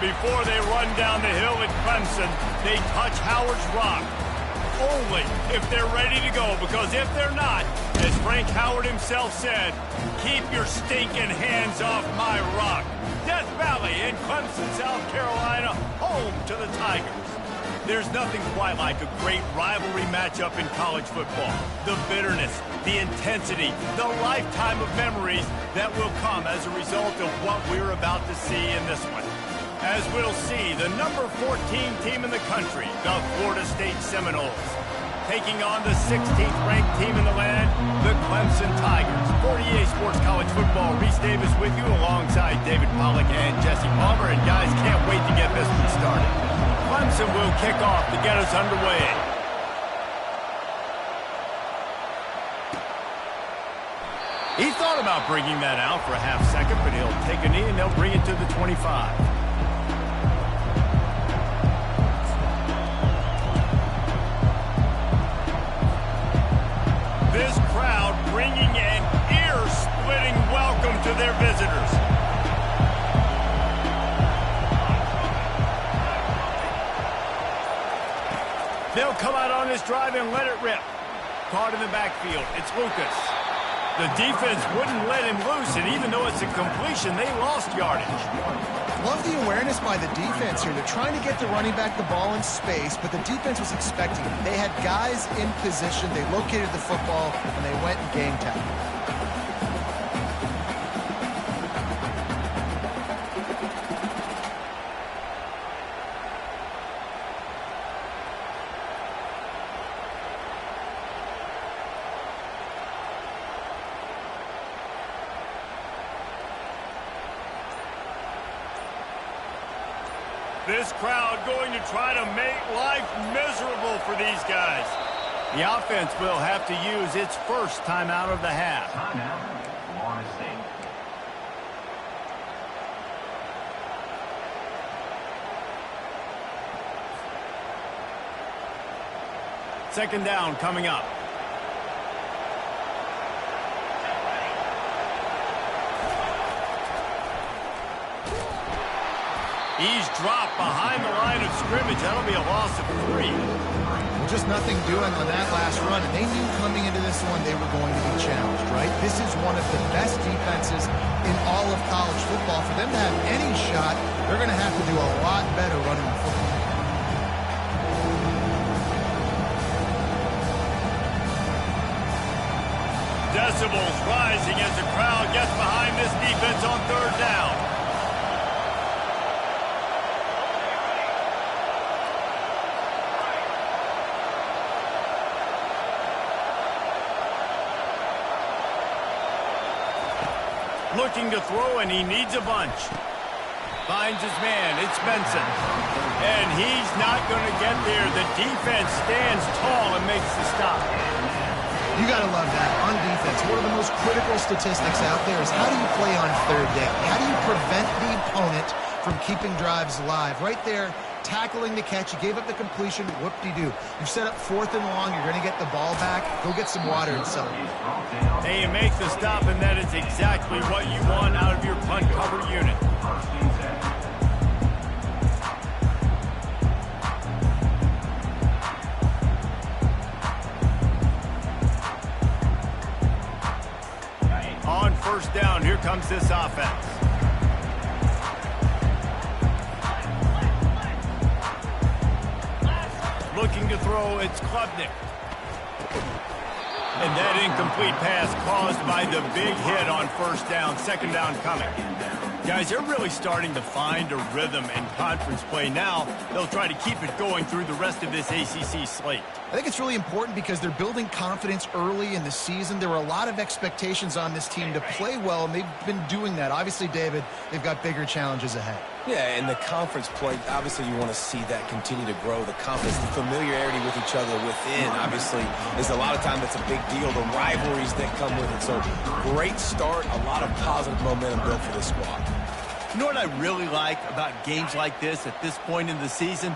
Before they run down the hill at Clemson, they touch Howard's rock. Only if they're ready to go, because if they're not, as Frank Howard himself said, keep your stinking hands off my rock. Death Valley in Clemson, South Carolina, home to the Tigers. There's nothing quite like a great rivalry matchup in college football. The bitterness, the intensity, the lifetime of memories that will come as a result of what we're about to see in this one. As we'll see, the number 14 team in the country, the Florida State Seminoles, taking on the 16th ranked team in the land, the Clemson Tigers. 48 Sports College Football, Reese Davis with you alongside David Pollack and Jesse Palmer. And guys, can't wait to get this one started. Clemson will kick off to get us underway. He thought about bringing that out for a half second, but he'll take a knee and they'll bring it to the 25. This crowd bringing an ear-splitting welcome to their visitors. They'll come out on this drive and let it rip. Caught in the backfield. It's Lucas. The defense wouldn't let him loose, and even though it's a completion, they lost yardage. Love the awareness by the defense here. They're trying to get the running back the ball in space, but the defense was expecting it. They had guys in position. They located the football, and they went and game tackled. This crowd going to try to make life miserable for these guys. The offense will have to use its first timeout of the half. Timeout, Florida State. Second down coming up. He's dropped behind the line of scrimmage. That'll be a loss of 3. Just nothing doing on that last run, and they knew coming into this one they were going to be challenged, right? This is one of the best defenses in all of college football. For them to have any shot, they're going to have to do a lot better running the football. Decibels rising as the crowd gets behind this defense on third down. Looking to throw, and he needs a bunch. Finds his man. It's Benson. And he's not going to get there. The defense stands tall and makes the stop. You got to love that. On defense, one of the most critical statistics out there is how do you play on third down? How do you prevent the opponent from keeping drives alive? Right there, tackling the catch. You gave up the completion. Whoop-de-doo. You've set up 4th and long. You're going to get the ball back. Go get some water and celebrate. Hey, you make the stop, and that is exactly what you want out of your punt cover unit. On first down, here comes this offense. Looking to throw, it's Klubnik. And that incomplete pass caused by the big hit on first down. Second down coming. Guys, they're really starting to find a rhythm in conference play now. They'll try to keep it going through the rest of this ACC slate. I think it's really important because they're building confidence early in the season. There were a lot of expectations on this team to play well, and they've been doing that. Obviously, David, they've got bigger challenges ahead. Yeah, and the conference play, obviously you want to see that continue to grow. The confidence, the familiarity with each other within, obviously, is a lot of time that's a big deal. The rivalries that come with it. So, great start, a lot of positive momentum built for this squad. You know what I really like about games like this at this point in the season?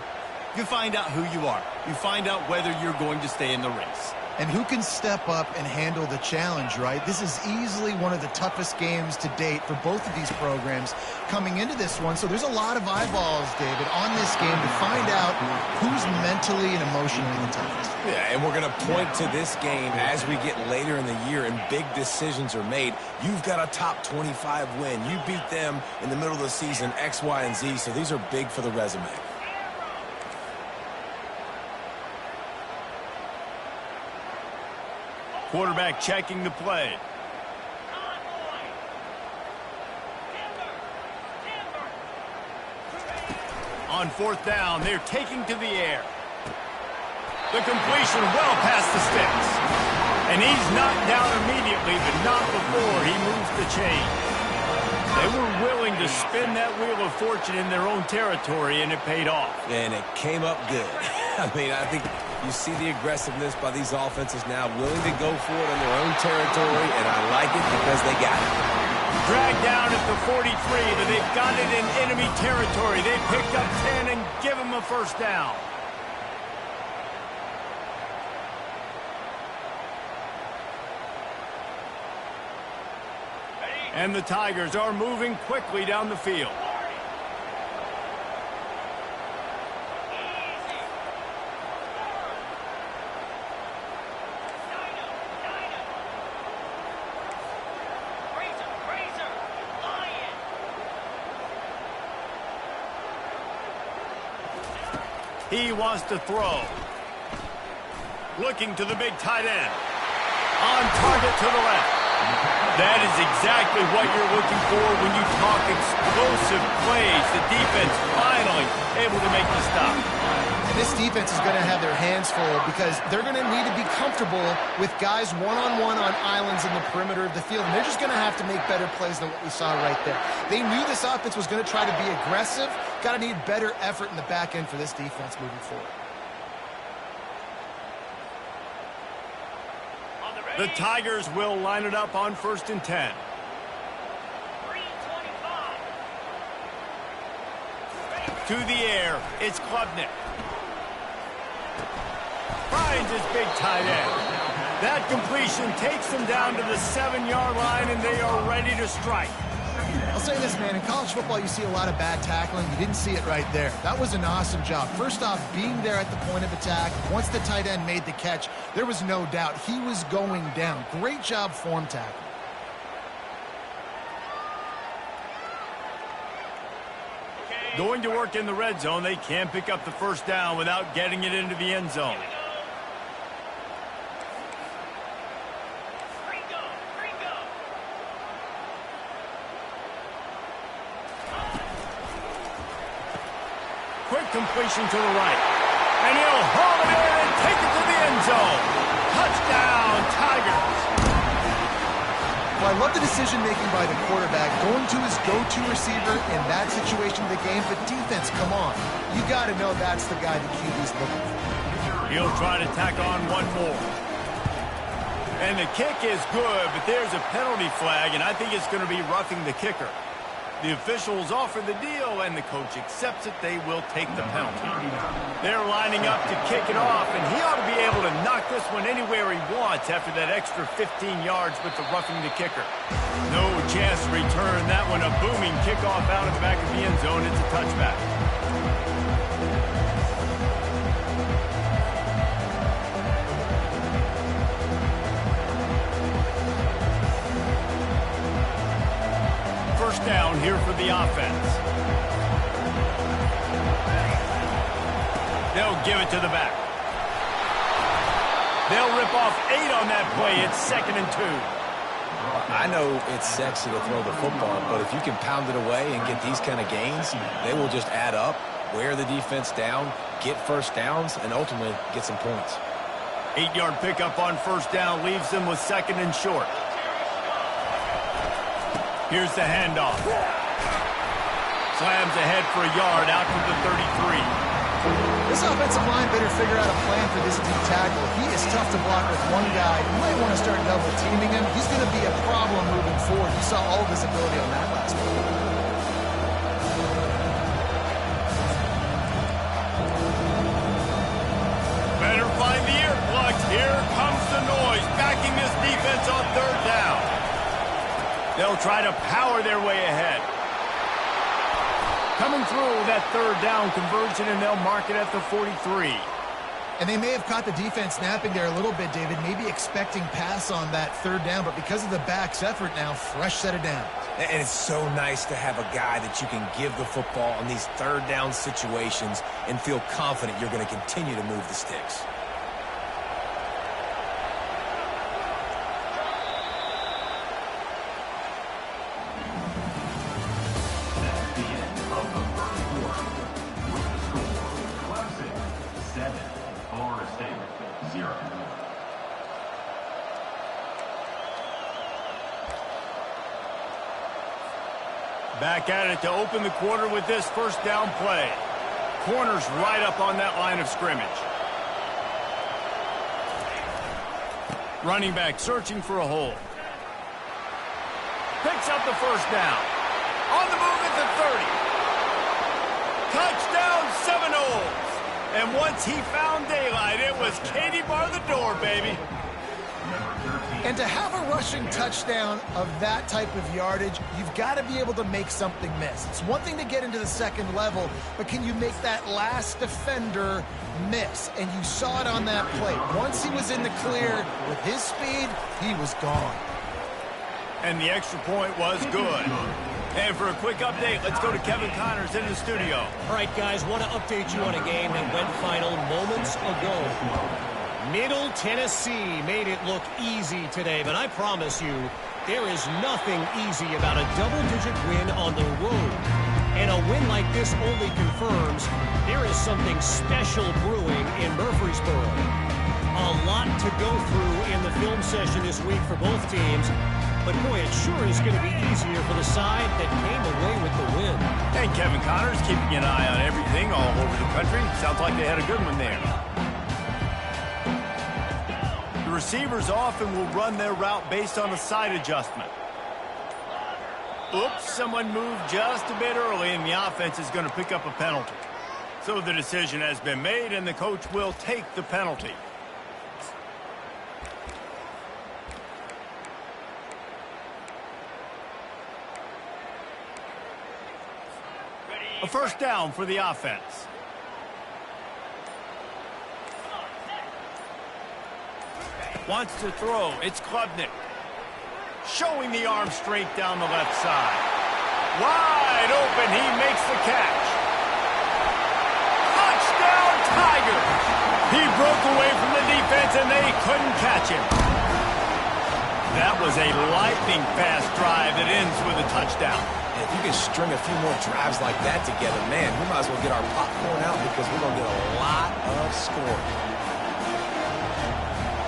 You find out who you are. You find out whether you're going to stay in the race. And who can step up and handle the challenge, right? This is easily one of the toughest games to date for both of these programs coming into this one. So there's a lot of eyeballs, David, on this game to find out who's mentally and emotionally the toughest. Yeah, and we're going to point to this game as we get later in the year and big decisions are made. You've got a top 25 win. You beat them in the middle of the season, X, Y, and Z. So these are big for the resume. Quarterback checking the play. On fourth down, they're taking to the air. The completion well past the sticks. And he's knocked down immediately, but not before he moves the chain. They were willing to spin that wheel of fortune in their own territory, and it paid off. And it came up good. I mean, I think you see the aggressiveness by these offenses now, willing to go for it in their own territory, and I like it because they got it. Dragged down at the 43, but they've got it in enemy territory. They picked up 10 and give them a first down. And the Tigers are moving quickly down the field. He wants to throw. Looking to the big tight end. On target to the left. That is exactly what you're looking for when you talk explosive plays. The defense finally able to make the stop. And this defense is going to have their hands full because they're going to need to be comfortable with guys one-on-one on islands in the perimeter of the field. And they're just going to have to make better plays than what we saw right there. They knew this offense was going to try to be aggressive. Got to need better effort in the back end for this defense moving forward. The Tigers will line it up on 1st and 10. To the air, it's Klubnik. Finds his big tight end. That completion takes them down to the 7-yard line, and they are ready to strike. I'll say this, man, in college football you see a lot of bad tackling. You didn't see it right there. That was an awesome job. First off, being there at the point of attack. Once the tight end made the catch, there was no doubt he was going down. Great job form tackling. Going to work in the red zone. They can't pick up the first down without getting it into the end zone. Quick completion to the right. And he'll haul it in and take it to the end zone. Touchdown, Tigers. Well, I love the decision-making by the quarterback, going to his go-to receiver in that situation of the game. But defense, come on. You got to know that's the guy the QB's looking for. He'll try to tack on one more. And the kick is good, but there's a penalty flag, and I think it's going to be roughing the kicker. The officials offer the deal, and the coach accepts it. They will take the penalty. They're lining up to kick it off, and he ought to be able to knock this one anywhere he wants after that extra 15 yards with the roughing the kicker. No chance to return that one. A booming kickoff out of the back of the end zone. It's a touchback. First down here for the offense. They'll give it to the back. They'll rip off 8 on that play. It's 2nd and 2. I know it's sexy to throw the football, but if you can pound it away and get these kind of gains, they will just add up, wear the defense down, get first downs, and ultimately get some points. 8-yard pickup on first down leaves them with 2nd and short. Here's the handoff. Slams ahead for a yard out to the 33. This offensive line better figure out a plan for this deep tackle. He is tough to block with one guy. You might want to start double teaming him. He's going to be a problem moving forward. You saw all of his ability on that last one. Better find the earplugs. Here comes attacking this defense on third down. They'll try to power their way ahead. Coming through that third down conversion, and they'll mark it at the 43. And they may have caught the defense napping there a little bit, David, maybe expecting pass on that third down, but because of the back's effort now, fresh set of downs. And it's so nice to have a guy that you can give the football in these third down situations and feel confident you're going to continue to move the sticks. Back at it to open the quarter with this first down play. Corners right up on that line of scrimmage. Running back searching for a hole. Picks up the first down. On the move at the 30. Touchdown Seminoles. And once he found daylight, it was Katie bar the door, baby. And to have a rushing touchdown of that type of yardage, you've got to be able to make something miss. It's one thing to get into the second level, but can you make that last defender miss? And you saw it on that play. Once he was in the clear with his speed, he was gone. And the extra point was good. And for a quick update, let's go to Kevin Connors in the studio. All right, guys, want to update you on a game that went final moments ago. Middle Tennessee made it look easy today, but I promise you, there is nothing easy about a double-digit win on the road. And a win like this only confirms there is something special brewing in Murfreesboro. A lot to go through in the film session this week for both teams, but boy, it sure is going to be easier for the side that came away with the win. And Kevin Connors keeping an eye on everything all over the country. Sounds like they had a good one there. Receivers often will run their route based on a side adjustment. Oops, someone moved just a bit early, and the offense is going to pick up a penalty. So the decision has been made, and the coach will take the penalty. A first down for the offense. Wants to throw. It's Klubnik. Showing the arm strength down the left side. Wide open. He makes the catch. Touchdown, Tigers. He broke away from the defense, and they couldn't catch him. That was a lightning-fast drive that ends with a touchdown. If you can string a few more drives like that together, man, we might as well get our popcorn out because we're going to get a lot of scoring.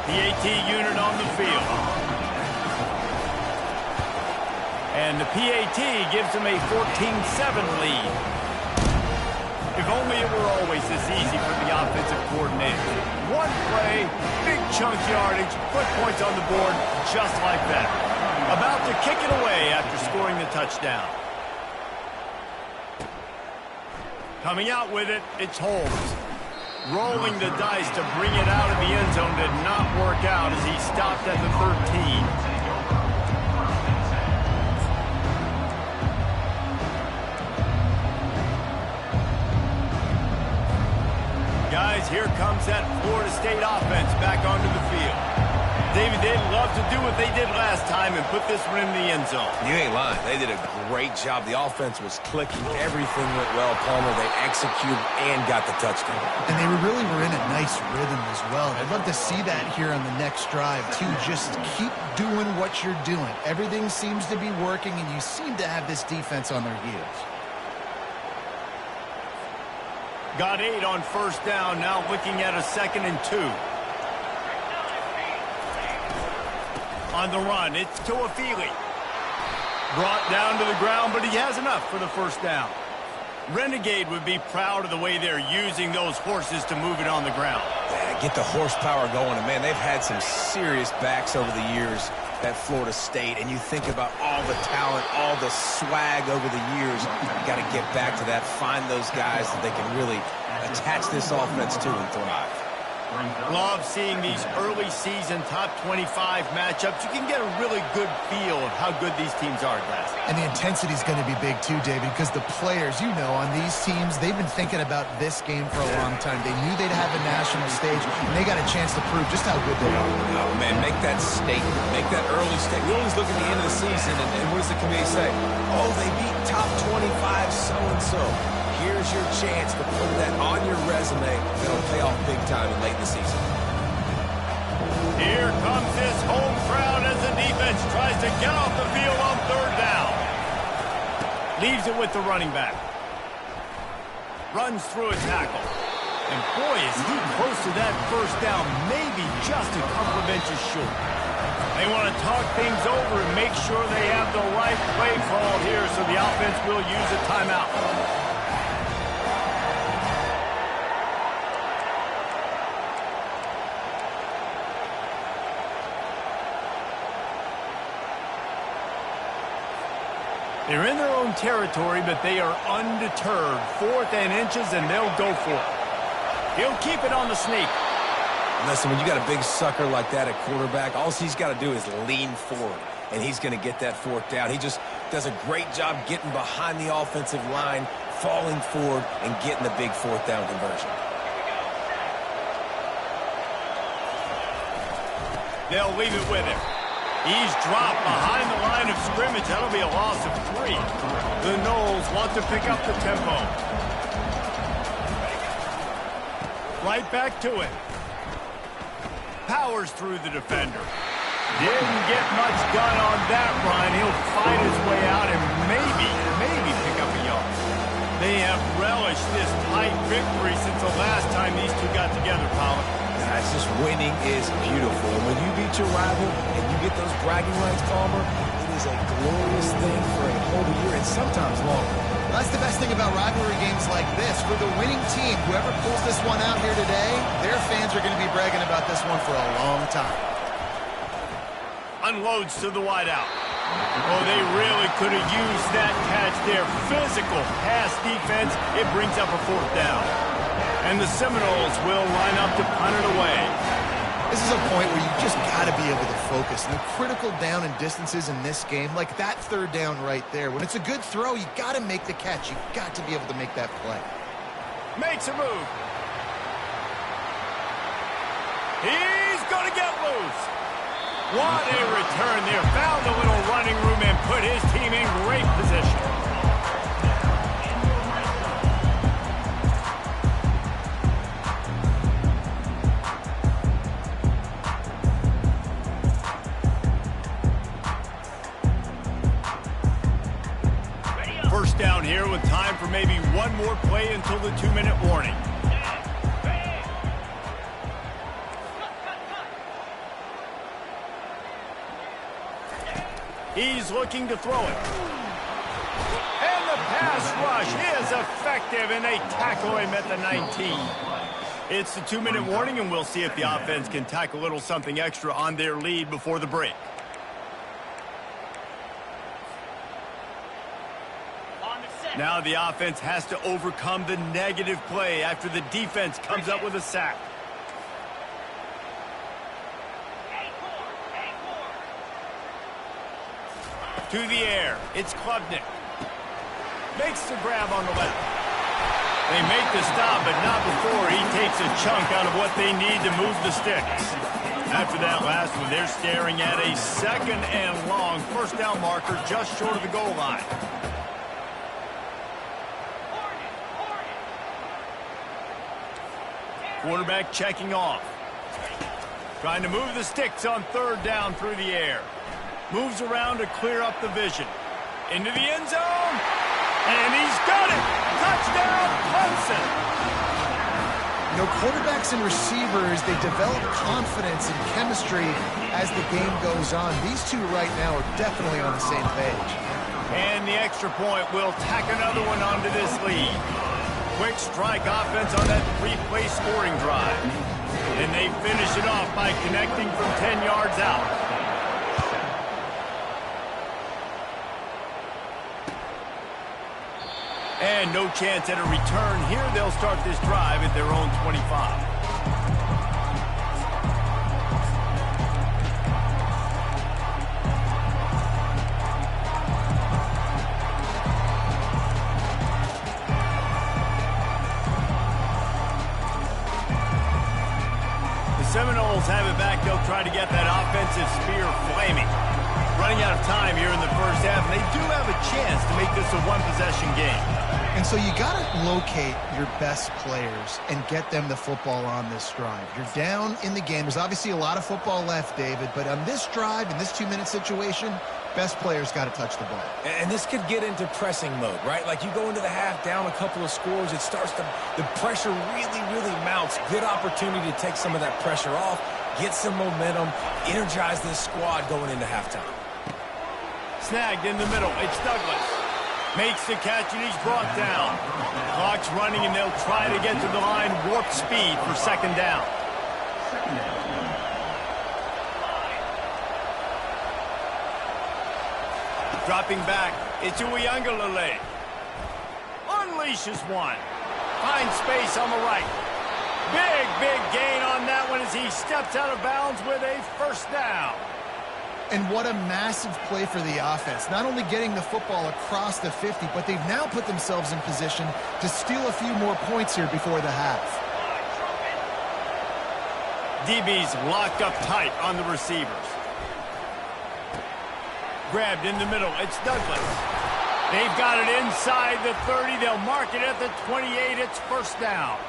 PAT unit on the field. And the PAT gives them a 14-7 lead. If only it were always this easy for the offensive coordinator. One play, big chunk yardage, put points on the board just like that. About to kick it away after scoring the touchdown. Coming out with it, it's Holmes. Rolling the dice to bring it out of the end zone did not work out as he stopped at the 13. Guys, here comes that Florida State offense back onto the field. David, they'd love to do what they did last time and put this one in the end zone. You ain't lying. They did a great job. The offense was clicking. Everything went well, Palmer. They executed and got the touchdown. And they really were in a nice rhythm as well. I'd love to see that here on the next drive, too. Just keep doing what you're doing. Everything seems to be working, and you seem to have this defense on their heels. Got 8 on first down, now looking at a 2nd and 2. On the run, it's Toafili. Brought down to the ground, but he has enough for the first down. Renegade would be proud of the way they're using those horses to move it on the ground. Yeah, get the horsepower going. And, man, they've had some serious backs over the years at Florida State. And you think about all the talent, all the swag over the years. You got to get back to that, find those guys that they can really attach this offense to and thrive. Love seeing these early season top 25 matchups. You can get a really good feel of how good these teams are, guys. And the intensity is going to be big too, David, because the players, you know, on these teams, they've been thinking about this game for a long time. They knew they'd have a national stage, and they got a chance to prove just how good they are. Oh, man, make that statement. Make that early statement. We always look at the end of the season, and what does the committee say? Oh, they beat top 25 so-and-so. Here's your chance to put that on your resume. That'll pay off big time in late in the season. Here comes this home crowd as the defense tries to get off the field on third down. Leaves it with the running back. Runs through a tackle. And boy, is he close to that first down. Maybe just a couple of inches short. They want to talk things over and make sure they have the right play called here, so the offense will use a timeout. They're in their own territory, but they are undeterred. 4th and inches, and they'll go for it. He'll keep it on the sneak. Listen, when you got a big sucker like that at quarterback, all he's got to do is lean forward, and he's going to get that 4th down. He just does a great job getting behind the offensive line, falling forward, and getting the big 4th down conversion. They'll leave it with him. He's dropped behind the line of scrimmage. That'll be a loss of 3. The Noles want to pick up the tempo. Right back to it. Powers through the defender. Didn't get much done on that run. He'll fight his way out and maybe pick up a yard. They have relished this tight victory since the last time these two got together, Pollard. Guys, just winning is beautiful. And when you beat your rival and you get those bragging rights, Palmer, it is a glorious thing for a whole year and sometimes longer. That's the best thing about rivalry games like this. For the winning team, whoever pulls this one out here today, their fans are going to be bragging about this one for a long time. Unloads to the wideout. Oh, they really could have used that catch there. Physical pass defense. It brings up a 4th down. And the Seminoles will line up to punt it away. This is a point where you just got to be able to focus. And the critical down and distances in this game, like that 3rd down right there, when it's a good throw, you got to make the catch. You've got to be able to make that play. Makes a move. He's going to get loose. What a return there. Found a little running room and put his team in great position. First down here with time for maybe one more play until the 2-minute warning. He's looking to throw it. And the pass rush is effective, and they tackle him at the 19. It's the 2-minute warning, and we'll see if the offense can tack a little something extra on their lead before the break. Now the offense has to overcome the negative play after the defense comes up with a sack. To the air, it's Klubnik. Makes the grab on the left. They make the stop, but not before he takes a chunk out of what they need to move the sticks. After that last one, they're staring at a 2nd and long 1st down marker just short of the goal line. Quarterback checking off. Trying to move the sticks on 3rd down through the air. Moves around to clear up the vision. Into the end zone. And he's got it. Touchdown, Clemson. You know, quarterbacks and receivers, they develop confidence and chemistry as the game goes on. These two right now are definitely on the same page. And the extra point will tack another one onto this lead. Quick strike offense on that 3-play scoring drive. And they finish it off by connecting from 10 yards out. And no chance at a return here. They'll start this drive at their own 25. halftime here in the first half, and they do have a chance to make this a one-possession game. And so you got to locate your best players and get them the football on this drive. You're down in the game. There's obviously a lot of football left, David, but on this drive, in this 2-minute situation, best players got to touch the ball. And this could get into pressing mode, right? Like you go into the half down a couple of scores, it starts to, the pressure really, really mounts. Good opportunity to take some of that pressure off, get some momentum, energize this squad going into halftime. Snagged in the middle. It's Douglas. Makes the catch, and he's brought down. Clock's running, and they'll try to get to the line warp speed for second down. Dropping back, it's Uiagalelei. Unleashes one. Finds space on the right. Big gain on that one as he steps out of bounds with a first down. And what a massive play for the offense. Not only getting the football across the 50, but they've now put themselves in position to steal a few more points here before the half. DB's locked up tight on the receivers. Grabbed in the middle. It's Douglas. They've got it inside the 30. They'll mark it at the 28. It's first down.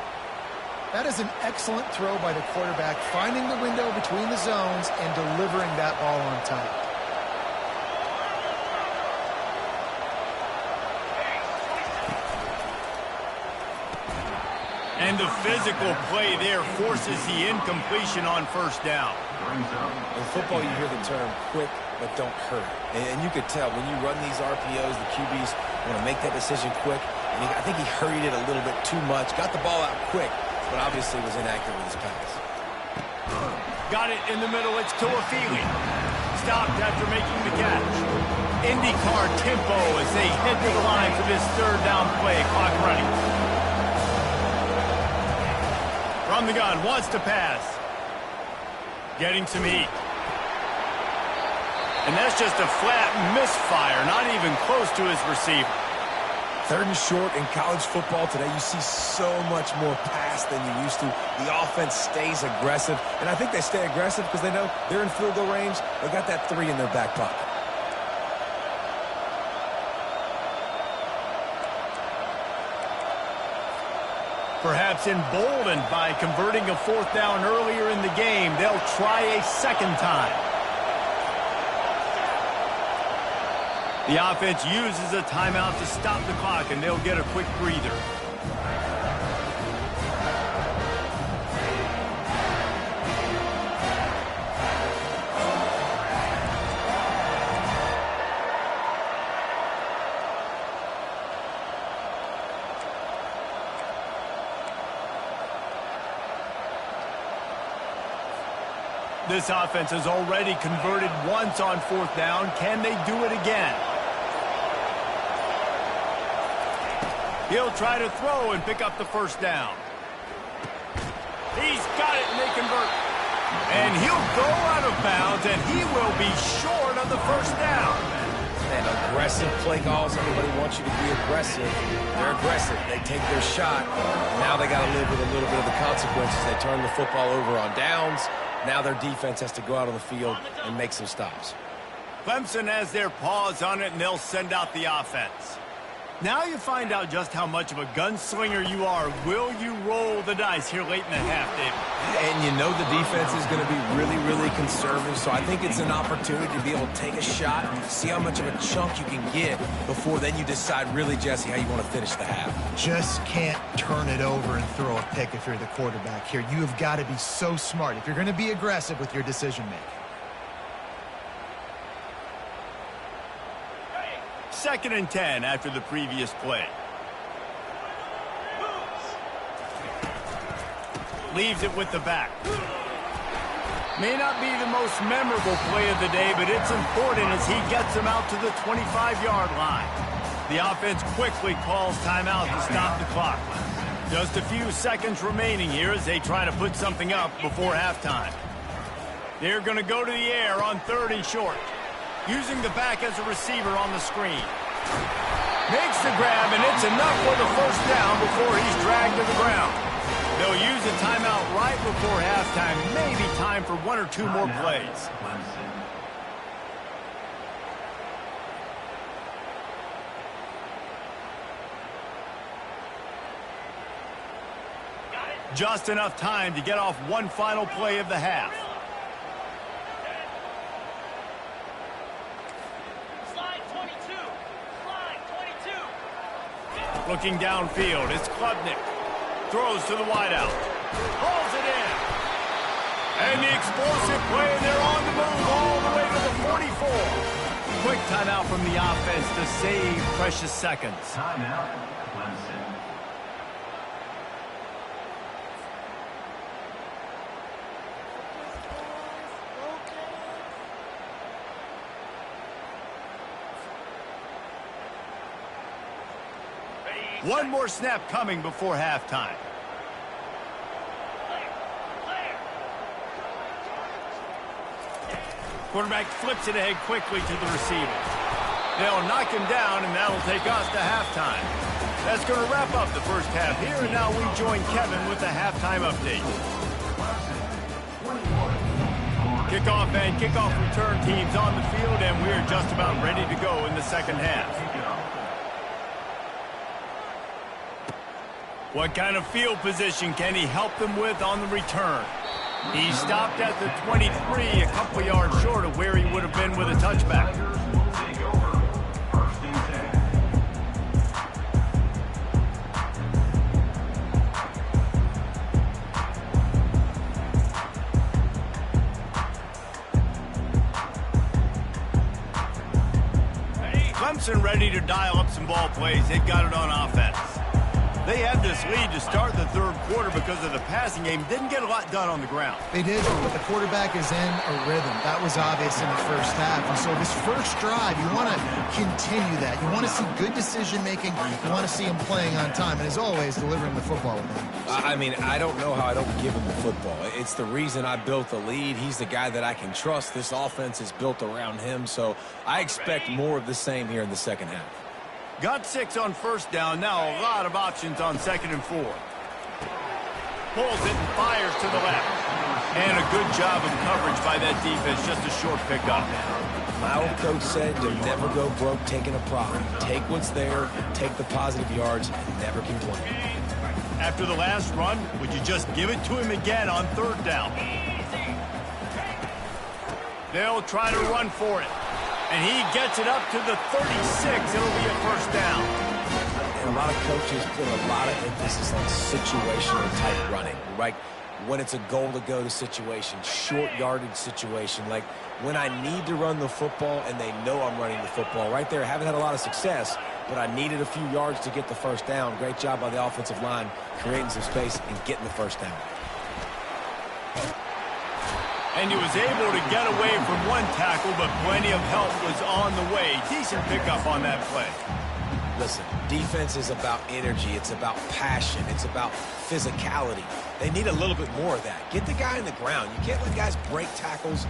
That is an excellent throw by the quarterback, finding the window between the zones and delivering that ball on time. And the physical play there forces the incompletion on first down. In football, you hear the term quick, but don't hurt. And you could tell when you run these RPOs, the QBs want to make that decision quick. And I think he hurried it a little bit too much, got the ball out quick, but obviously was inaccurate with his pass. Got it in the middle. It's Tuafili. Stopped after making the catch. IndyCar tempo as they head to the line for this third down play. Clock running. From the gun, wants to pass. Getting some heat. And that's just a flat misfire, not even close to his receiver. Third and short in college football today, you see so much more pass than you used to. The offense stays aggressive, and I think they stay aggressive because they know they're in field goal range. They got that 3 in their back pocket. Perhaps emboldened by converting a fourth down earlier in the game, they'll try a second time. The offense uses a timeout to stop the clock, and they'll get a quick breather. This offense has already converted once on fourth down. Can they do it again? He'll try to throw and pick up the first down. He's got it, and they convert. And he'll go out of bounds, and he will be short of the first down. And aggressive play calls. Everybody wants you to be aggressive. They're aggressive. They take their shot. Now they got to live with a little bit of the consequences. They turn the football over on downs. Now their defense has to go out on the field and make some stops. Clemson has their paws on it, and they'll send out the offense. Now you find out just how much of a gunslinger you are. Will you roll the dice here late in the half, David? And you know the defense is going to be really, really conservative, so I think it's an opportunity to be able to take a shot, see how much of a chunk you can get before then you decide really, Jesse, how you want to finish the half. Just can't turn it over and throw a pick if you're the quarterback here. You have got to be so smart if you're going to be aggressive with your decision-making. Second and 10 after the previous play. Leaves it with the back. May not be the most memorable play of the day, but it's important as he gets him out to the 25-yard line. The offense quickly calls timeout to stop the clock. Just a few seconds remaining here as they try to put something up before halftime. They're going to go to the air on third and short. Using the back as a receiver on the screen. Makes the grab, and it's enough for the first down before he's dragged to the ground. They'll use a timeout right before halftime. Maybe time for one or two more plays. Just enough time to get off one final play of the half. Slide 22. Slide 22. Looking downfield, it's Klubnik. Throws to the wideout. Pulls it in. And the explosive play, and they're on the move all the way to the 44. Quick timeout from the offense to save precious seconds. Timeout, Clemson. One more snap coming before halftime. Quarterback flips it ahead quickly to the receiver. They'll knock him down, and that'll take us to halftime. That's going to wrap up the first half here, and now we join Kevin with the halftime update. Kickoff and kickoff return teams on the field, and we're just about ready to go in the second half. What kind of field position can he help them with on the return? He stopped at the 23, a couple yards short of where he would have been with a touchback. Take over. First and 10. Clemson ready to dial up some ball plays. They've got it on offense. They had this lead to start the third quarter because of the passing game. Didn't get a lot done on the ground. They did, but the quarterback is in a rhythm. That was obvious in the first half. And so this first drive, you want to continue that. You want to see good decision-making. You want to see him playing on time. And as always, delivering the football with him. I mean, I don't know how I don't give him the football. It's the reason I built the lead. He's the guy that I can trust. This offense is built around him. So I expect more of the same here in the second half. Got 6 on first down. Now a lot of options on 2nd and 4. Pulls it and fires to the left. And a good job of coverage by that defense. Just a short pickup. My old coach said to never go broke taking a profit. Take what's there, take the positive yards, and never complain. After the last run, would you just give it to him again on 3rd down? They'll try to run for it. And he gets it up to the 36. It'll be a first down. And a lot of coaches put a lot of emphasis on situational type running, right? When it's a goal-to-go situation, short yardage situation, like when I need to run the football and they know I'm running the football. Right there, haven't had a lot of success, but I needed a few yards to get the first down. Great job by the offensive line creating some space and getting the first down. And he was able to get away from one tackle, but plenty of help was on the way. Decent pickup on that play. Listen, defense is about energy. It's about passion. It's about physicality. They need a little bit more of that. Get the guy on the ground. You can't let guys break tackles.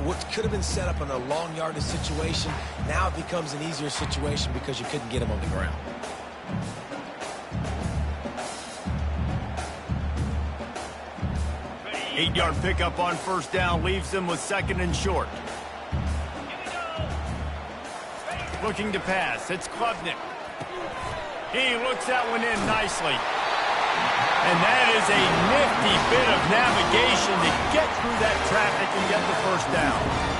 What could have been set up in a long yardage situation, now it becomes an easier situation because you couldn't get him on the ground. Eight-yard pickup on first down leaves them with 2nd and short. Looking to pass. It's Klubnik. He looks that one in nicely. And that is a nifty bit of navigation to get through that traffic and get the first down.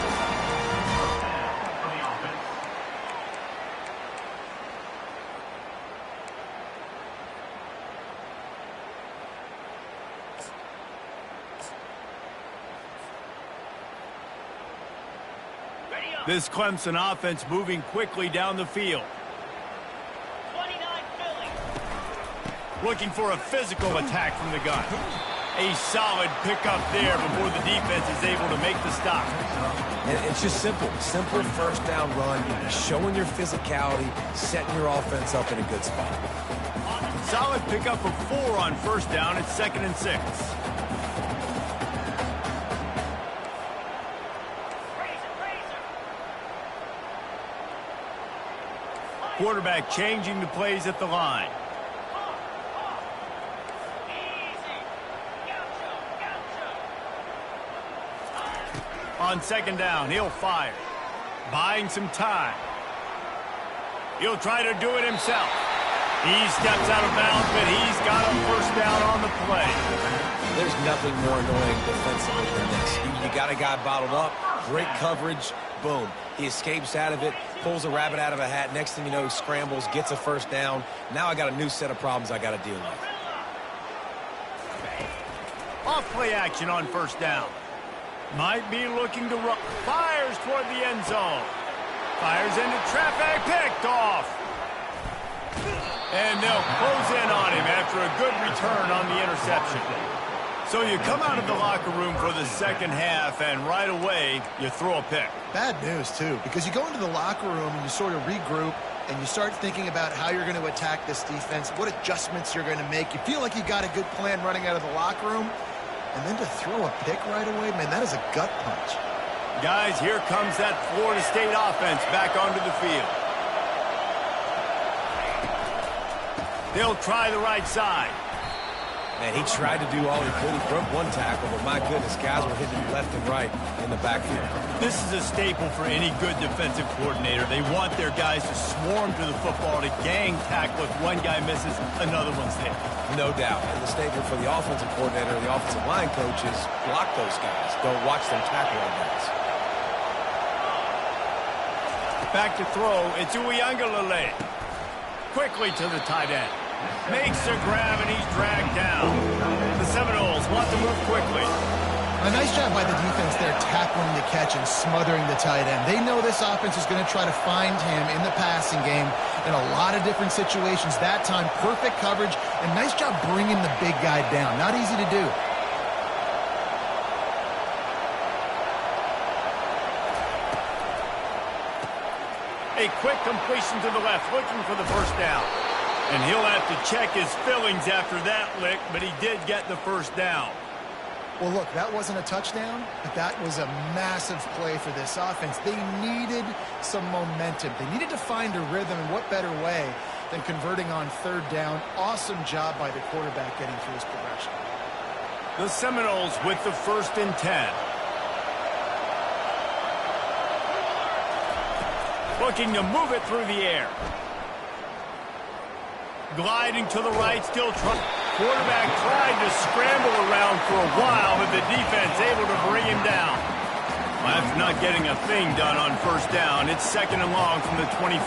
This Clemson offense moving quickly down the field. 29 Philly. Looking for a physical attack from the gun. A solid pickup there before the defense is able to make the stop. And it's just simple. Simple first down run, showing your physicality, setting your offense up in a good spot. Solid pickup of 4 on first down. It's 2nd and 6. Quarterback changing the plays at the line. On 2nd down, he'll fire. Buying some time. He'll try to do it himself. He steps out of bounds, but he's got a first down on the play. There's nothing more annoying defensively than this. You got a guy bottled up, great coverage, boom. He escapes out of it, pulls a rabbit out of a hat. Next thing you know, he scrambles, gets a first down. Now I got a new set of problems I got to deal with. Off play action on first down. Might be looking to run. Fires toward the end zone. Fires into traffic, picked off. And they'll close in on him after a good return on the interception. So you come out of the locker room for the second half, and right away, you throw a pick. Bad news, too, because you go into the locker room and you sort of regroup, and you start thinking about how you're going to attack this defense, what adjustments you're going to make. You feel like you got a good plan running out of the locker room, and then to throw a pick right away, man, that is a gut punch. Guys, here comes that Florida State offense back onto the field. They'll try the right side. Man, he tried to do all he could. He broke one tackle, but my goodness, guys were hitting him left and right in the backfield. This is a staple for any good defensive coordinator. They want their guys to swarm to the football, to gang tackle. If one guy misses, another one's there. No doubt. And the staple for the offensive coordinator or the offensive line coach is block those guys. Don't watch them tackle our guys. Back to throw. It's Uiagalelei. Quickly to the tight end. Makes a grab, and he's dragged down. The Seminoles want to move quickly. A nice job by the defense there, tackling the catch and smothering the tight end. They know this offense is going to try to find him in the passing game in a lot of different situations. That time, perfect coverage, and nice job bringing the big guy down. Not easy to do. A quick completion to the left, looking for the first down. And he'll have to check his fillings after that lick, but he did get the first down. Well, look, that wasn't a touchdown, but that was a massive play for this offense. They needed some momentum. They needed to find a rhythm, and what better way than converting on third down. Awesome job by the quarterback getting through his progression. The Seminoles with the 1st and 10. Looking to move it through the air. Gliding to the right, still trying. Quarterback tried to scramble around for a while, but the defense able to bring him down. Well, after not getting a thing done on first down, it's 2nd and long from the 24.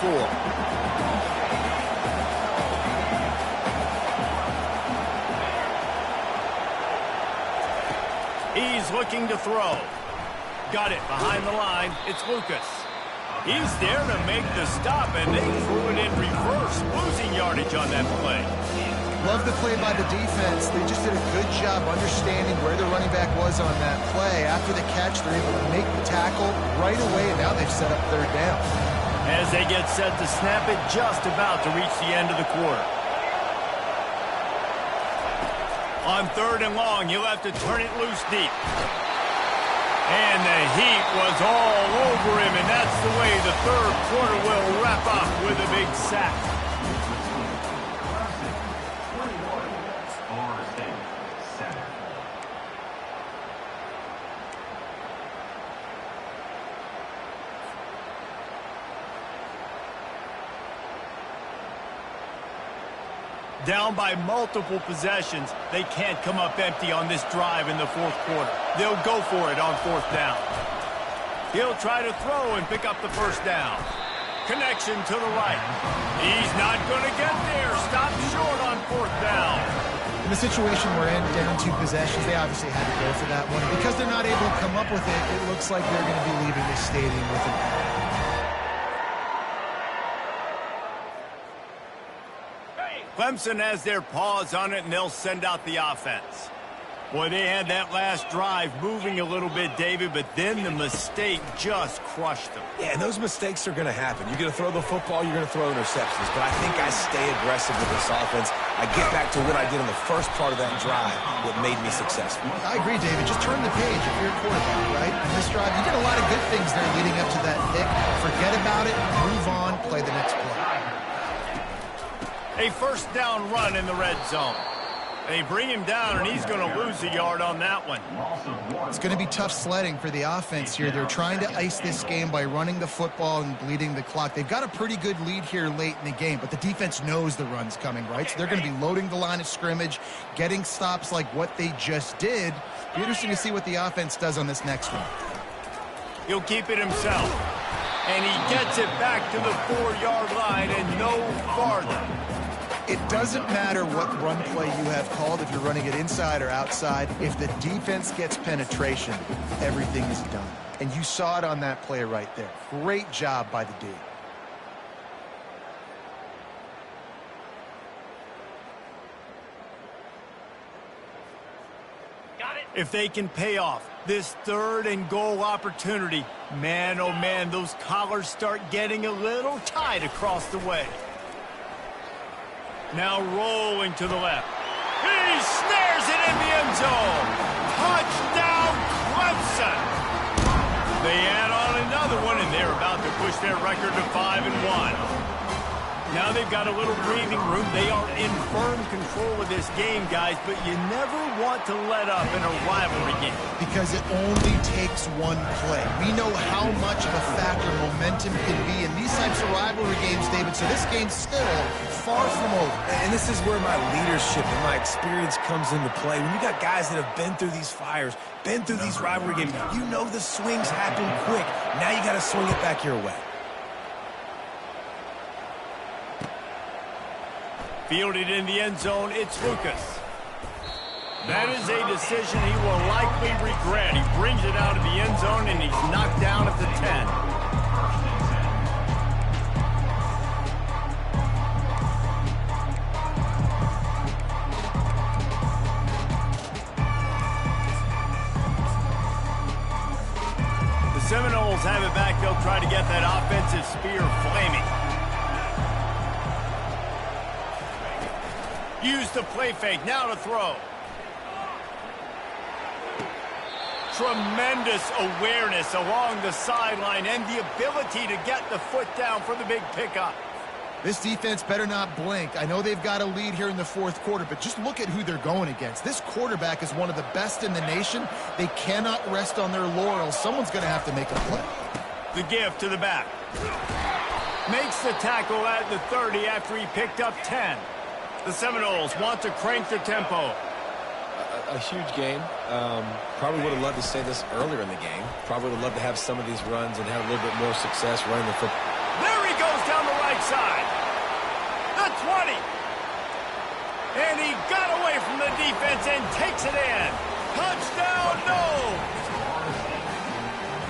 He's looking to throw. Got it behind the line. It's Lucas. He's there to make the stop, and they threw it in reverse, losing yardage on that play. Love the play by the defense. They just did a good job understanding where the running back was on that play. After the catch, they're able to make the tackle right away, and now they've set up third down. As they get set to snap it, just about to reach the end of the quarter. On 3rd and long, he'll have to turn it loose deep. And the heat was all over him, and that's the way the 3rd quarter will wrap up with a big sack. Florida State, 7. Down by multiple possessions, they can't come up empty on this drive in the 4th quarter. They'll go for it on 4th down. He'll try to throw and pick up the first down. Connection to the right. He's not going to get there. Stop short on 4th down. In the situation we're in, down 2 possessions, they obviously had to go for that one. Because they're not able to come up with it, it looks like they're going to be leaving this stadium with an Clemson has their paws on it, and they'll send out the offense. Boy, they had that last drive moving a little bit, David, but then the mistake just crushed them. Yeah, and those mistakes are going to happen. You're going to throw the football, you're going to throw interceptions. But I think I stay aggressive with this offense. I get back to what I did in the first part of that drive, what made me successful. I agree, David. Just turn the page if you're a quarterback, right? On this drive, you did a lot of good things there leading up to that pick. Forget about it, move on, play the next play. A 1st down run in the red zone. They bring him down, and he's going to lose a yard on that one. It's going to be tough sledding for the offense here. They're trying to ice this game by running the football and bleeding the clock. They've got a pretty good lead here late in the game, but the defense knows the run's coming, right? So they're going to be loading the line of scrimmage, getting stops like what they just did. Be interesting to see what the offense does on this next one. He'll keep it himself, and he gets it back to the 4-yard line and no farther. It doesn't matter what run play you have called, if you're running it inside or outside. If the defense gets penetration, everything is done. And you saw it on that play right there. Great job by the D. If they can pay off this 3rd and goal opportunity, man, oh man, those collars start getting a little tight across the way. Now rolling to the left. He snares it in the end zone. Touchdown, Clemson. They add on another one, and they're about to push their record to 5-1. Now they've got a little breathing room. They are in firm control of this game, guys, but you never want to let up in a rivalry game. Because it only takes one play. We know how much of a factor momentum can be in these types of rivalry games, David, so this game's still far from over. And this is where my leadership and my experience comes into play. When you got guys that have been through these fires, been through these rivalry games, you know the swings happen quick. Now you got to swing it back your way. Fielded in the end zone, it's Lucas. That is a decision he will likely regret. He brings it out of the end zone, and he's knocked down at the 10. The Seminoles have it back. They'll try to get that offensive spear flaming. Use the play fake, now to throw. Tremendous awareness along the sideline and the ability to get the foot down for the big pickup. This defense better not blink. I know they've got a lead here in the 4th quarter, but just look at who they're going against. This quarterback is one of the best in the nation. They cannot rest on their laurels. Someone's going to have to make a play. The give to the back. Makes the tackle at the 30 after he picked up 10. The Seminoles want to crank the tempo. A huge game. Probably would have loved to say this earlier in the game. Probably would have loved to have some of these runs and have a little bit more success running the football. There he goes down the right side. The 20. And he got away from the defense and takes it in. Touchdown, no.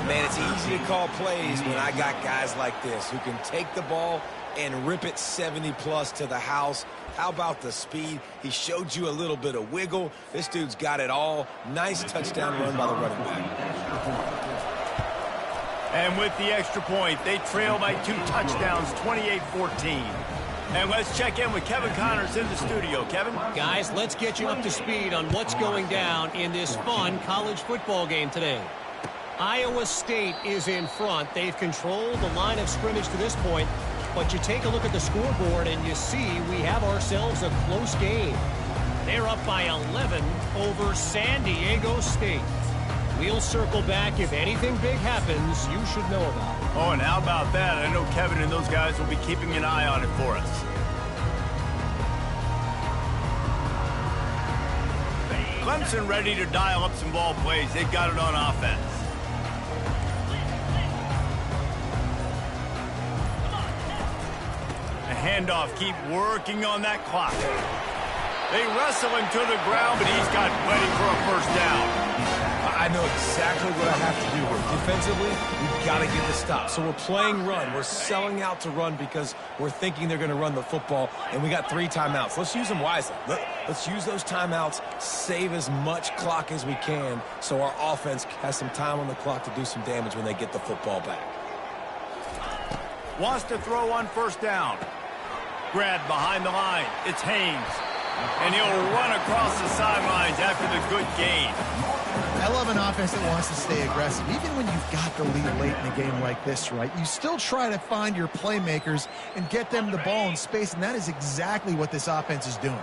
Man, it's easy to call plays when I got guys like this who can take the ball and rip it 70-plus to the house. How about the speed? He showed you a little bit of wiggle. This dude's got it all. Nice touchdown run by the running back. And with the extra point, they trail by 2 touchdowns, 28-14. And let's check in with Kevin Connors in the studio. Kevin? Guys, let's get you up to speed on what's going down in this fun college football game today. Iowa State is in front. They've controlled the line of scrimmage to this point. But you take a look at the scoreboard and you see we have ourselves a close game. They're up by 11 over San Diego State. We'll circle back. If anything big happens, you should know about it. Oh, and how about that? I know Kevin and those guys will be keeping an eye on it for us. Clemson ready to dial up some ball plays. They've got it on offense. Handoff, keep working on that clock. They wrestle him to the ground, but he's got plenty for a first down. I know exactly what I have to do here. Defensively, we've got to get the stop. So we're playing run. We're selling out to run because we're thinking they're going to run the football, and we got 3 timeouts. Let's use them wisely. Let's use those timeouts, save as much clock as we can so our offense has some time on the clock to do some damage when they get the football back. Wants to throw on first down. Grabbed behind the line. It's Haynes. And he'll run across the sidelines after the good gain. I love an offense that wants to stay aggressive. Even when you've got the lead late in a game like this, right, you still try to find your playmakers and get them the ball in space, and that is exactly what this offense is doing.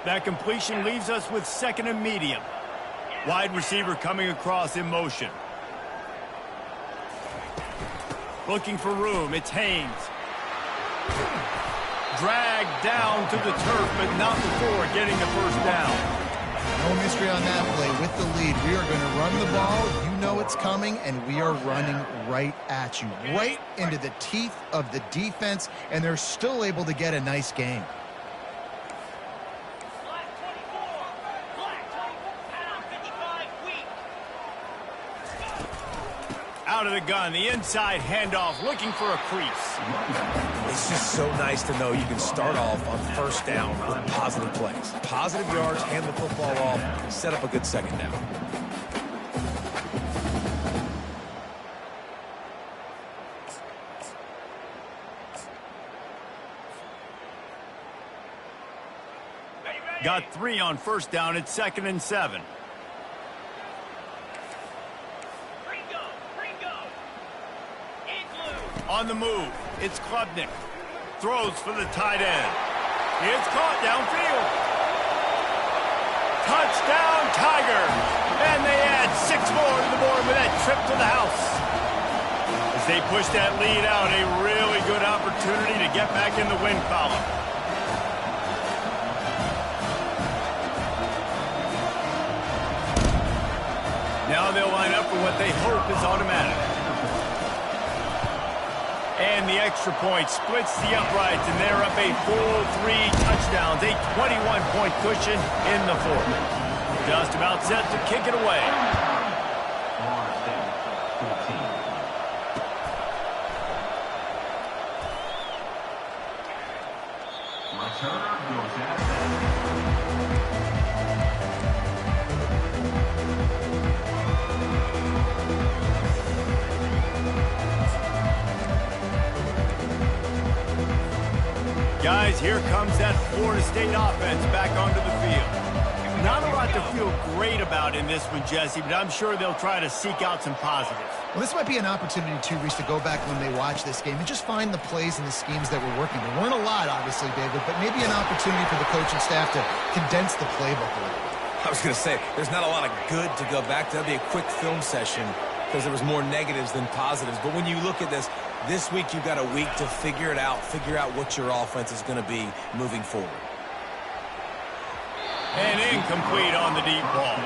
That completion leaves us with 2nd and medium. Wide receiver coming across in motion. Looking for room, it's Haynes. Dragged down to the turf, but not before getting the first down. No mystery on that play. With the lead, we are going to run the ball. You know it's coming, and we are running right at you, right into the teeth of the defense, and they're still able to get a nice game. Black 24. Black 24. Pound 55 weak. Out of the gun, the inside handoff, looking for a crease. It's just so nice to know you can start off on 1st down with positive plays. Positive yards, hand the football off, set up a good 2nd down. Got 3 on 1st down, it's 2nd and 7. Ringo. In blue. On the move, it's Klubnik. Throws for the tight end. It's caught downfield. Touchdown, Tigers! And they add 6 more to the board with that trip to the house. As they push that lead out, a really good opportunity to get back in the win column. Now they'll line up for what they hope is automatic. And the extra point splits the uprights, and they're up a full 3 touchdowns, a 21-point cushion in the 4th. Just about set to kick it away. Return goes at Guys, here comes that Florida State offense back onto the field. Not a lot to feel great about in this one, Jesse, but I'm sure they'll try to seek out some positives. Well, this might be an opportunity, too, Reese, to go back when they watch this game and just find the plays and the schemes that were working. There weren't a lot, obviously, David, but maybe an opportunity for the coaching staff to condense the playbook a little. I was going to say, there's not a lot of good to go back to. That'd be a quick film session because there was more negatives than positives. But when you look at this week you've got a week to figure it out, figure out what your offense is going to be moving forward. And incomplete on the deep ball.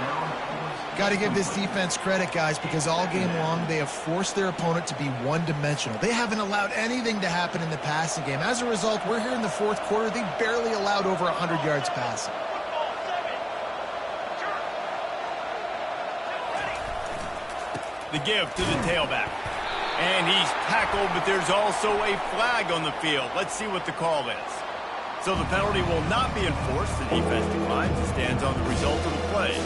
Got to give this defense credit, guys, because all game long they have forced their opponent to be one-dimensional. They haven't allowed anything to happen in the passing game. As a result, we're here in the 4th quarter. They barely allowed over 100 yards passing. The give to the tailback. And he's tackled, but there's also a flag on the field. Let's see what the call is. So the penalty will not be enforced. The defense declines and stands on the result of the play.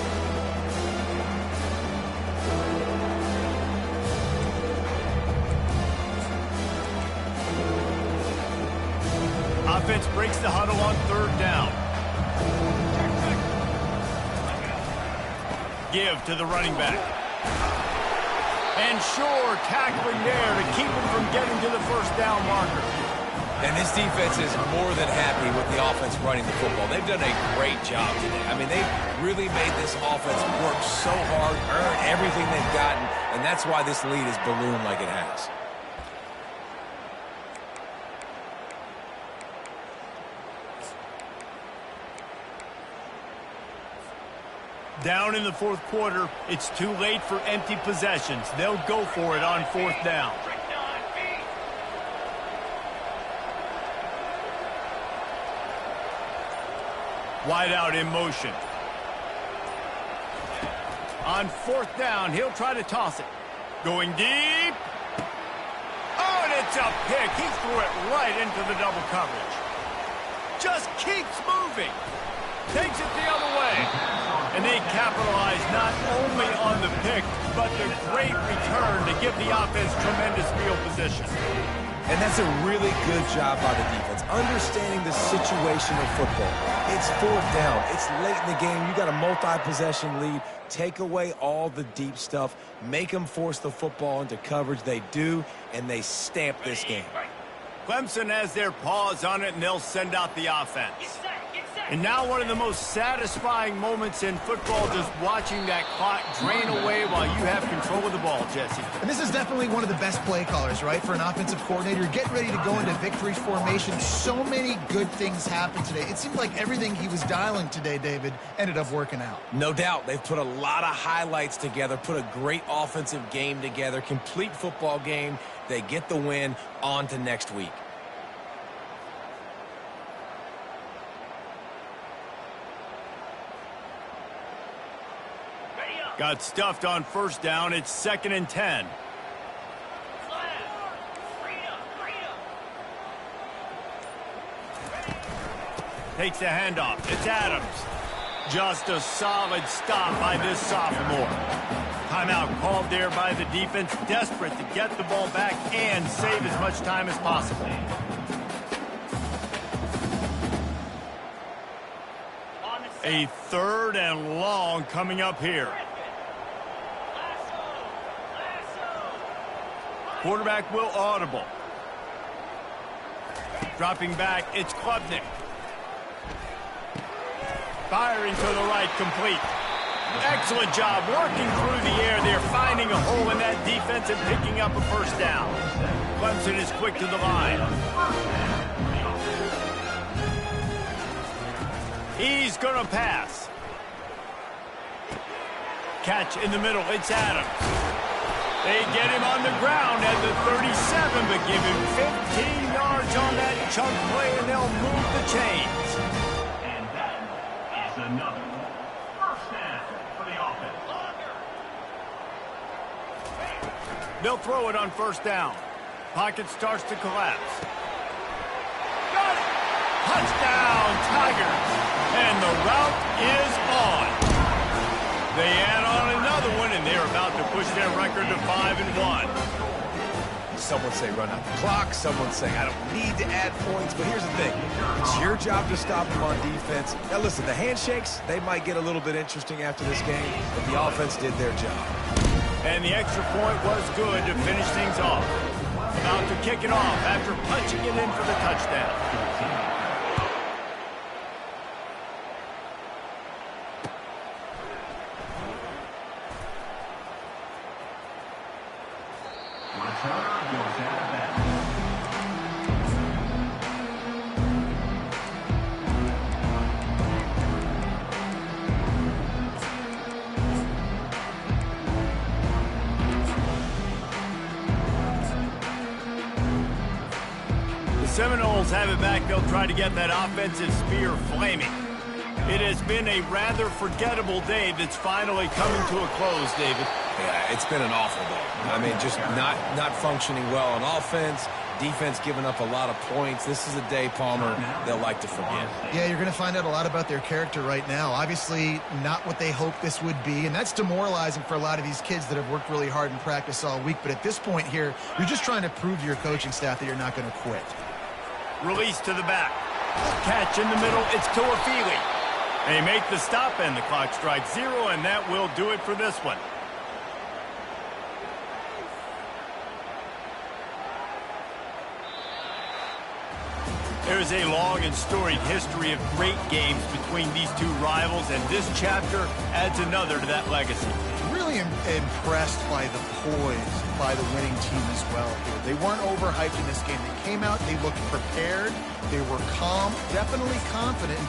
Offense breaks the huddle on 3rd down. Give to the running back. And sure, tackling there to keep him from getting to the 1st down marker. And this defense is more than happy with the offense running the football. They've done a great job today. I mean, they've really made this offense work so hard, earn everything they've gotten, and that's why this lead is ballooned like it has. Down in the 4th quarter, it's too late for empty possessions. They'll go for it on 4th down. Wide out in motion. On 4th down, he'll try to toss it. Going deep. Oh, and it's a pick. He threw it right into the double coverage. Just keeps moving. Takes it the other way. And they capitalize not only on the pick, but the great return to give the offense tremendous field position. And that's a really good job by the defense, understanding the situation of football. It's 4th down. It's late in the game. You got a multi-possession lead. Take away all the deep stuff. Make them force the football into coverage. They do, and they stamp this game. Clemson has their paws on it, and they'll send out the offense. Get set, get set. And now one of the most satisfying moments in football, just watching that clock drain away while you have control of the ball, Jesse. And this is definitely one of the best play callers, right, for an offensive coordinator. You're getting ready to go into victory formation. So many good things happened today. It seemed like everything he was dialing today, David, ended up working out. No doubt. They've put a lot of highlights together, put a great offensive game together, complete football game. They get the win. On to next week. Got stuffed on first down. It's 2nd and 10. Takes the handoff. It's Adams. Just a solid stop by this sophomore. Timeout called there by the defense, desperate to get the ball back and save as much time as possible. A 3rd and long coming up here. Quarterback will audible. Dropping back, it's Klubnik. Firing to the right, complete. Excellent job working through the air there, finding a hole in that defense and picking up a first down. Clemson is quick to the line. He's going to pass. Catch in the middle, it's Adams. They get him on the ground at the 37, but give him 15 yards on that chunk play, and they'll move the chains. And that is another first down for the offense. They'll throw it on first down. Pocket starts to collapse. Got it! Touchdown, Tigers! And the route is on. They add on another one, and they're about to push their record to 5-1. Some would say run out the clock. Some would say I don't need to add points. But here's the thing. It's your job to stop them on defense. Now, listen, the handshakes, they might get a little bit interesting after this game, but the offense did their job. And the extra point was good to finish things off. About to kick it off after punching it in for the touchdown. Returner goes out of bounds. The Seminoles have it back. They'll try to get that offensive spear flaming. It has been a rather forgettable day that's finally coming to a close, David. Yeah, it's been an awful day. I mean, just not functioning well on offense, defense giving up a lot of points. This is a day, Palmer, they'll like to forget. Yeah, you're going to find out a lot about their character right now. Obviously, not what they hoped this would be, and that's demoralizing for a lot of these kids that have worked really hard in practice all week. But at this point here, you're just trying to prove to your coaching staff that you're not going to quit. Release to the back. Catch in the middle. It's Tuafili. They make the stop, and the clock strikes 0, and that will do it for this one. There's a long and storied history of great games between these two rivals, and this chapter adds another to that legacy. Really impressed by the poise by the winning team as well here. They weren't overhyped in this game. They came out, they looked prepared, they were calm, definitely confident.